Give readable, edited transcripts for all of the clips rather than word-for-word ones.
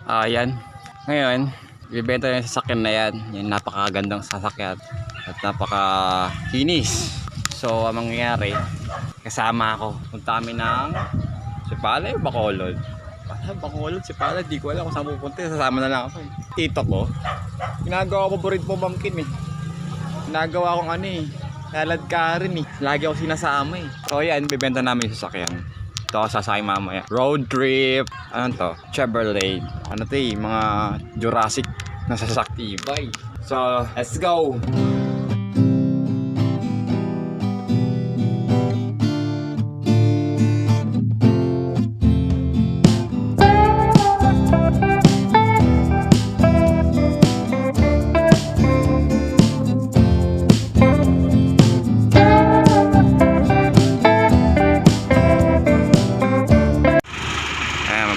Ayan. Ngayon, ibibenta yung sasakyan na yan. Yung napakagandang sasakyan. At napakakinis. So, ang mangyayari, kasama ako. Punta kami ng Sipalay o Bacolod? Bacolod, Sipalay. Di ko alam kung saan pupunta. Sasama na lang ako. Tito ko. Ginagawa ko paborito mo bangkin eh. Ginagawa kong ano eh. Lalad ka rin eh. Lagi ako sinasama eh. So, ayan, bibenta namin yung sasakyan. Ito ako sasakay mamaya. Road trip. Ano to? Chevrolet. Ano to eh? Mga Jurassic na sasaktibay. So, let's go!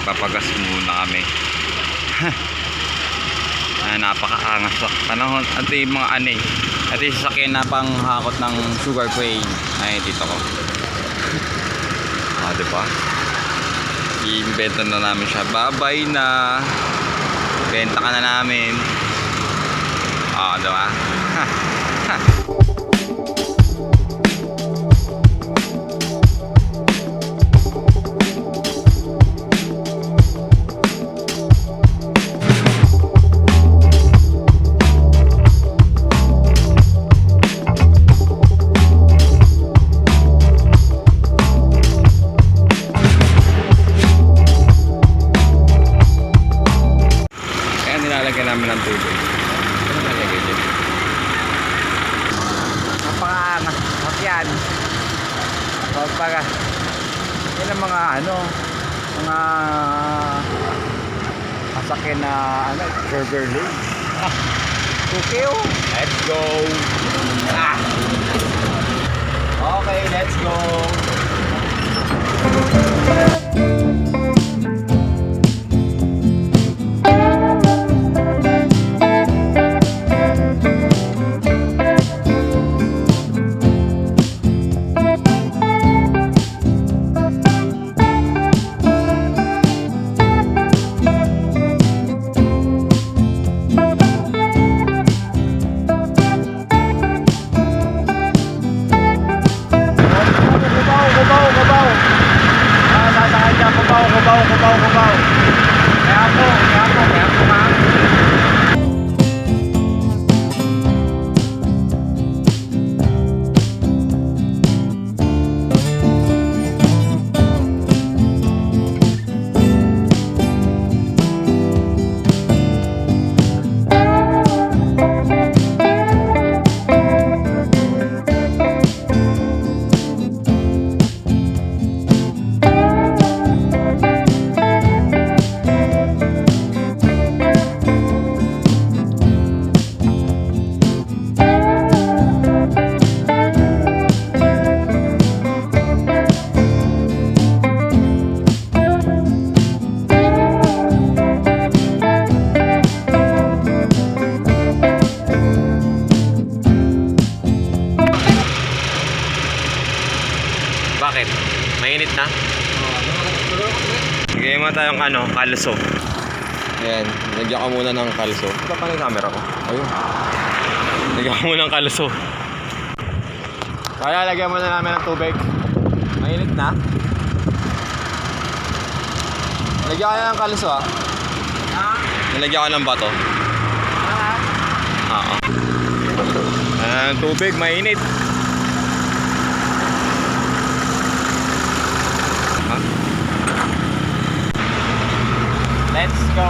Magpapagas muna kami. Napakaangas sa panahon. Ito yung mga ano eh. Ito yung sasakyan na panghakot ng sugar cane. Ay, dito ko. Diba? I-inventa na namin siya. Babay na. Benta ka na namin. Diba? Nilalagyan namin ng tubig. Ano nalagay dyan? Napakaangas. Yan. Pagpaga. Yan ang mga ano. Mga sasakyan na ano. Chevrolet. Okay oh. Let's go. Okay, let's go. Kubaw. Kaya po ha. Bakit? Mainit na? Bigyan mo tayong ano, kalso. Ayan, lagyan ko muna ng kalso. Ito pa na yung camera ko. Ayun. Lagyan ko muna ng kalso. Kaya lagyan muna namin ng tubig. Mainit na. Lagyan ko na ng kalso ah. Nalagyan ko ng bato. Oo. Tubig, mainit. Let's go.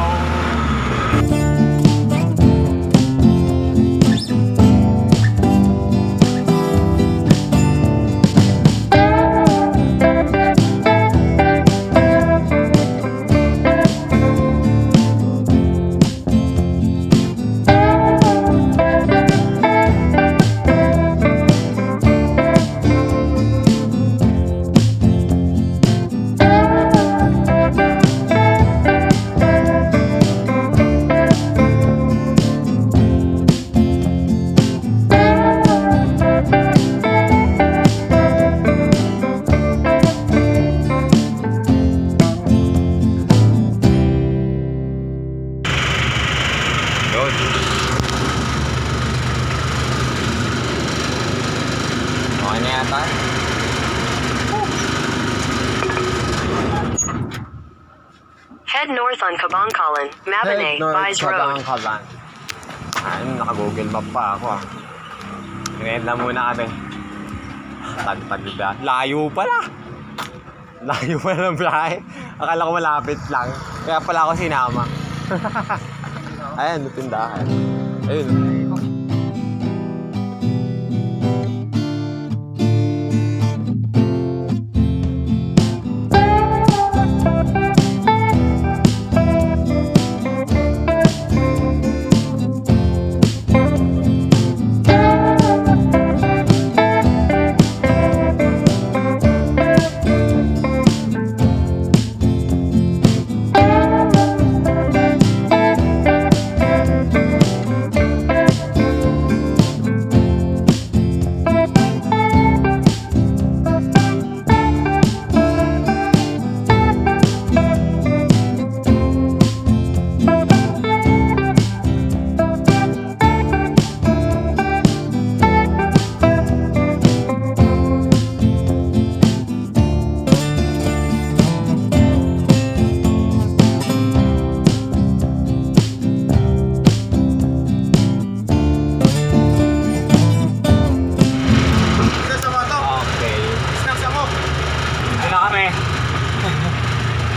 Yun. Okay na yata. Head north on Kabangkalan, Mabinay, Bais Road. Kaban. Ayun, naka-Google Map pa ako ah. Ginahit na muna kami. Tag-tag ba? Layo pala! Layo pala ng biyahe. Akala ko malapit lang. Kaya pala ako sinama. Ayan, tindahan. Ayun.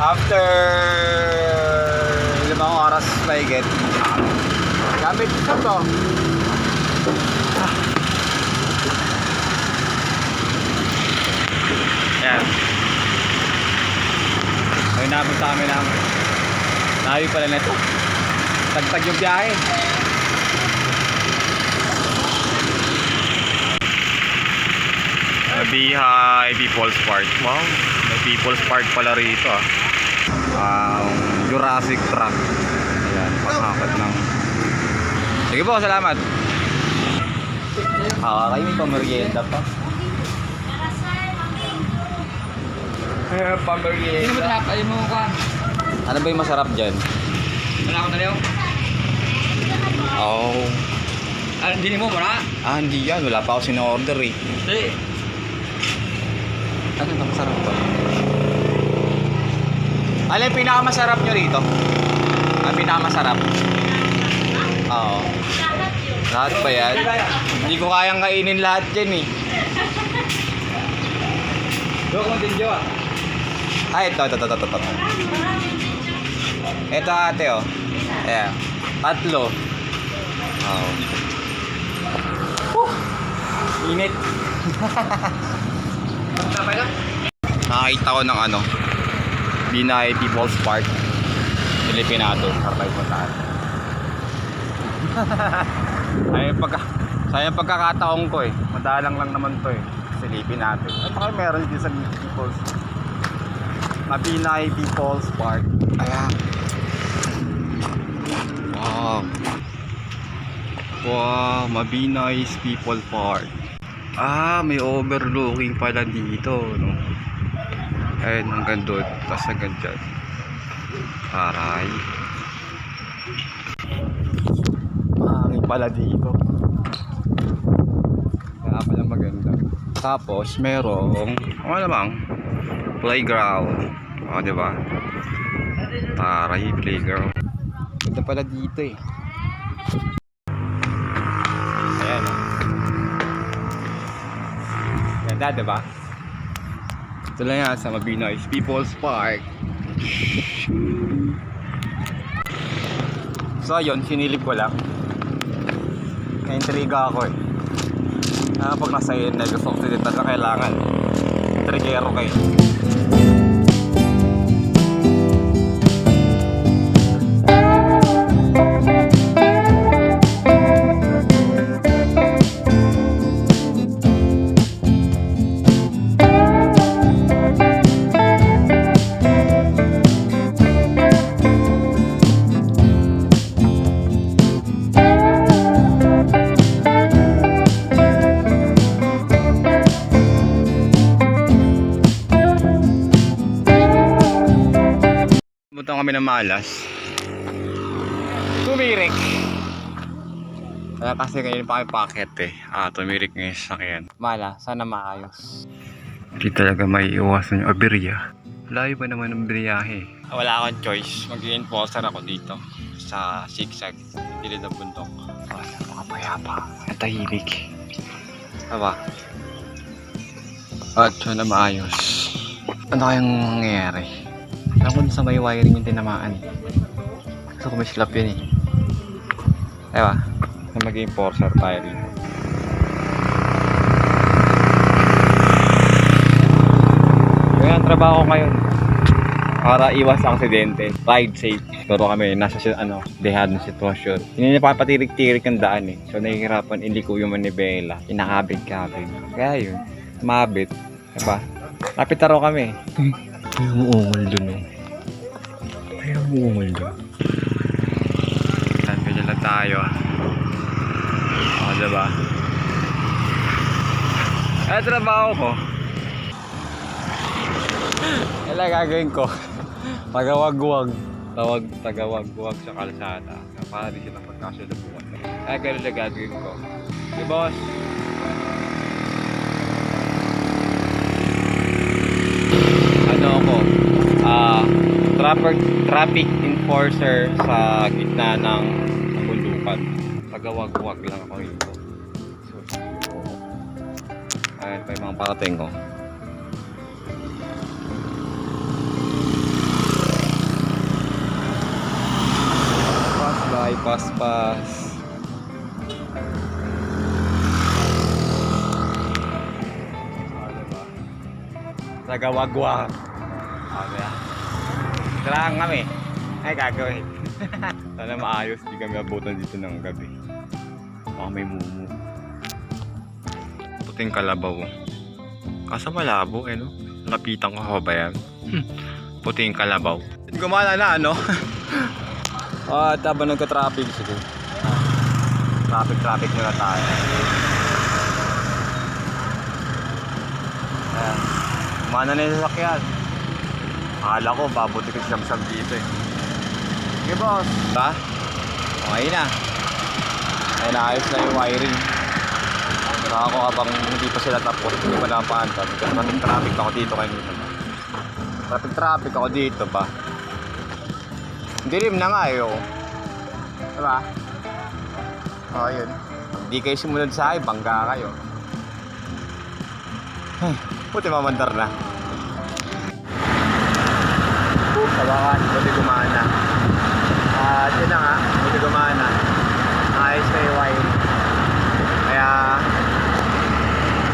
After limang oras mahigit. Gamit ko to. Ayan. Ngayon napunta kami ng layo pala na ito. Tagtag yung biyahe. Bihay People's Park. Wow, may People's Park pala rito ah. Jurassic Park. Ayan, panghakat ng... Sige po, salamat. Kayo may pamerienda pa. Pamerienda. Sino mo tinap? Ayaw mo ka? Ano ba yung masarap dyan? Wala akong taliw? Oh. Hindi mo, wala? Hindi yan. Wala pa ako sino-order eh. Hindi. Ano ba masarap ba? Ano yung pinakamasarap nyo rito? Ang pinakamasarap? Oo. Lahat ba yan? Hindi ko kayang kainin lahat yan eh. Doon kong dinjo ah. Ito. Ito ate oh. Ayan. 3. Oo. Init. Nakakita ko ng ano, Binay People's Park, Filipinato. Kartay mo tayo. Sayang pagkakataon ko eh. Madalang lang naman to eh. Silipin natin. At saka meron din sa People's Mabinay People's Park. Ayan. Wow, Mabinay People Park. May overlooking pala dito, no? Ayun, hanggang doon. Tapos hanggang dyan. Aray. May pala dito. Kaya pala maganda. Tapos, merong, namang, playground. Diba? Taray, playground. Ganda pala dito eh. Ayan, oh. Ganda, diba? Ito lang yan sa Mabinay People's Park. So ayun, sinilip ko lang. Na-intriga ako eh. Pag nasa yun, gusto ko dito na kailangan. Trigero kayo. Pumunta kami ng Malas. Tumirik. Kaya kasi ngayon pa kami packet eh. Tumirik ngayon sa sakyan. Mala, sana maayos. Hindi talaga may iwasan yung aberya. Layo ba naman ng biyahe? Wala akong choice. Mag-i-enforcer ako dito sa zigzag. Gilid ng bundok. Napakapayapa. Natahimik. Aba. At sana maayos. Ano kayang mangyayari? Alam ko sa may wiring yung tinamaan. Gusto ko may slap yun eh. Diba? Na mag-enforcer tayo rito. Kaya ang trabaho ko ngayon para iwas ang aksidente, ride safe. Pero kami nasa dehado ng sitwasyon. Hindi na papatirik-tirik ang daan eh. So nahihirapan iliko yung manibela. Inakabig-kabig. Kaya yun, mabit. Diba? Lapit na raw kami. Ay, umuungol dun eh. Ay, umuungol dun. Saan kaya lang tayo ah. O, diba? Ay, trabaho ko. Kailan gagawin ko? Tagawag-wag. Tagawag-wag sa kalsada. Para di sila pagkasalabuhan. Kaya gano'n na gagawin ko. Hey, boss! Ano ako? Traffic enforcer sa gitna ng bundukan. Tagawag-wag lang ako dito. Ayan pa yung mga parating ko. Pas. Tagawag-wag. Okay. Kailangan kami. Ay, gagawin. Sana maayos. Di kami abutan dito ng gabi. Baka may mumu. Puting kalabaw. Kasa malabo eh no? Lapitan ko ba yan? Puting kalabaw. Gumana na ano? At habang nagka-traffic siguro. Traffic muna tayo. Ayan. Kumana na yung sasakyan. Akala ko babuti ko siyam-siyam dito eh. Sige boss. Ba? Okay na. Ay naayos na yung wiring. Saka ako habang hindi pa sila tapos, hindi pa napantan. Kasi traffic ako dito kanina. Traffic ako dito ba? Dilim na nga eh, oh. Diba? Oh, yun. Hindi kayo sumunod sa akin, bangga kayo. Puti mamandar na. Sabakan, buti gumana. At yun na nga, buti gumana. Ayos na yung wine. Kaya,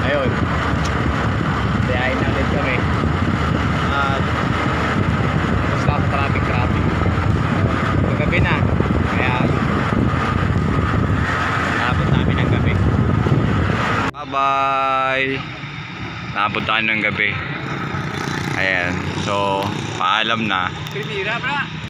ayun. Diyain na ulit kami. At, tapos ka sa traffic. Gabi na. Kaya naabot namin ng gabi. Bye-bye! Naabot tayo ng gabi. Ayan. So, paalam na. Pipira, bra!